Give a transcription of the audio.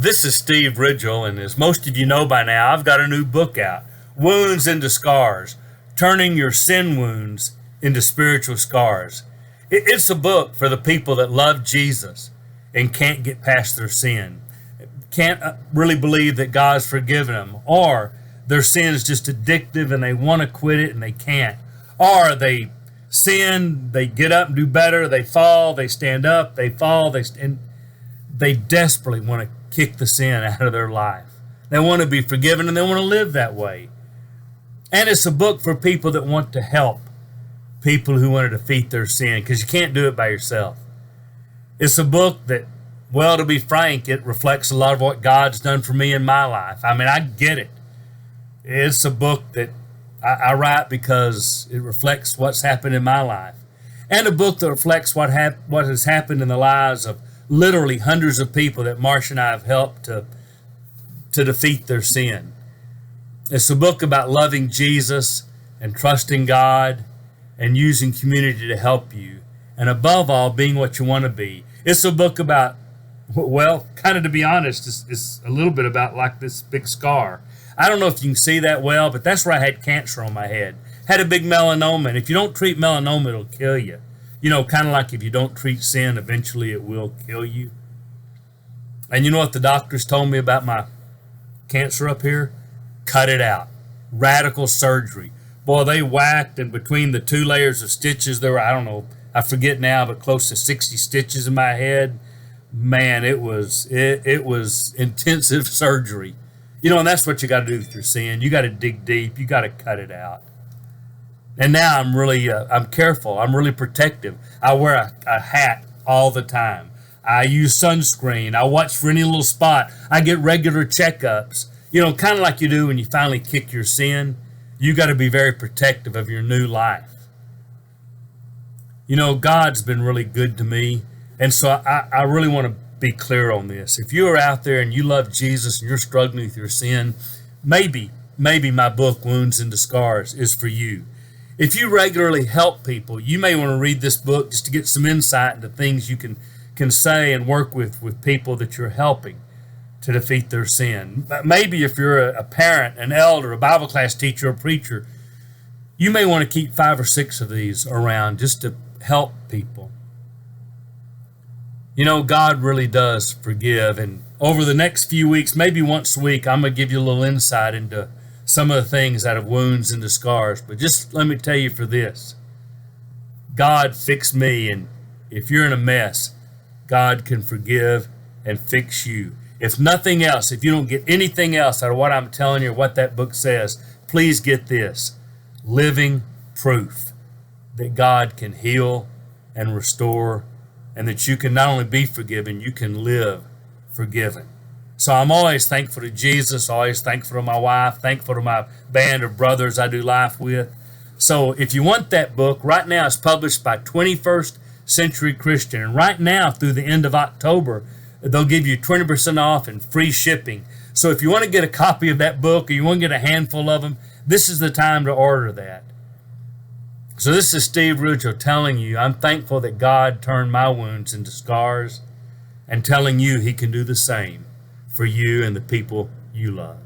This is Steve Ridgell, and as most of you know by now, I've got a new book out, Wounds into Scars, Turning Your Sin Wounds into Spiritual Scars. It's a book for the people that love Jesus and can't get past their sin, can't really believe that God's forgiven them, or their sin is just addictive and they want to quit it and they can't, or they sin, they get up and do better, they fall, they stand up, they fall, and they desperately want to kick the sin out of their life. They want to be forgiven and they want to live that way. And it's a book for people that want to help people who want to defeat their sin, because you can't do it by yourself. It's a book that, well, to be frank, it reflects a lot of what God's done for me in my life. I mean, I get it. It's a book that I write because it reflects what's happened in my life, and a book that reflects what has happened in the lives of literally hundreds of people that Marcia and I have helped to defeat their sin. It's a book about loving Jesus and trusting God and using community to help you, and above all, being what you want to be. It's a book about, well, kind of to be honest, it's a little bit about like this big scar. I don't know if you can see that well, but that's where I had cancer on my head. Had a big melanoma, and if you don't treat melanoma, it'll kill you. You know, kind of like if you don't treat sin, eventually it will kill you. And you know what the doctors told me about my cancer up here? Cut it out. Radical surgery. Boy, they whacked, and between the 2 layers of stitches, there were, I don't know, I forget now, but close to 60 stitches in my head. Man, it was intensive surgery. You know, and that's what you got to do with your sin. You got to dig deep. You got to cut it out. And now I'm really, I'm careful. I'm really protective. I wear a hat all the time. I use sunscreen. I watch for any little spot. I get regular checkups. You know, kind of like you do when you finally kick your sin. You got to be very protective of your new life. You know, God's been really good to me. And so I really want to be clear on this. If you are out there and you love Jesus and you're struggling with your sin, maybe my book, Wounds into Scars, is for you. If you regularly help people, you may want to read this book just to get some insight into things you can say and work with people that you're helping to defeat their sin. Maybe if you're a parent, an elder, a Bible class teacher, a preacher, you may want to keep 5 or 6 of these around just to help people. You know, God really does forgive, and over the next few weeks, maybe once a week, I'm going to give you a little insight into some of the things out of Wounds into Scars. But just let me tell you for this, God fixed me, and if you're in a mess, God can forgive and fix you. If nothing else, if you don't get anything else out of what I'm telling you or what that book says, please get this: living proof that God can heal and restore, and that you can not only be forgiven, you can live forgiven. So I'm always thankful to Jesus, always thankful to my wife, thankful to my band of brothers I do life with. So if you want that book, right now it's published by 21st Century Christian. And right now through the end of October, they'll give you 20% off and free shipping. So if you want to get a copy of that book, or you want to get a handful of them, this is the time to order that. So this is Steve Ridgell telling you I'm thankful that God turned my wounds into scars, and telling you He can do the same for you and the people you love.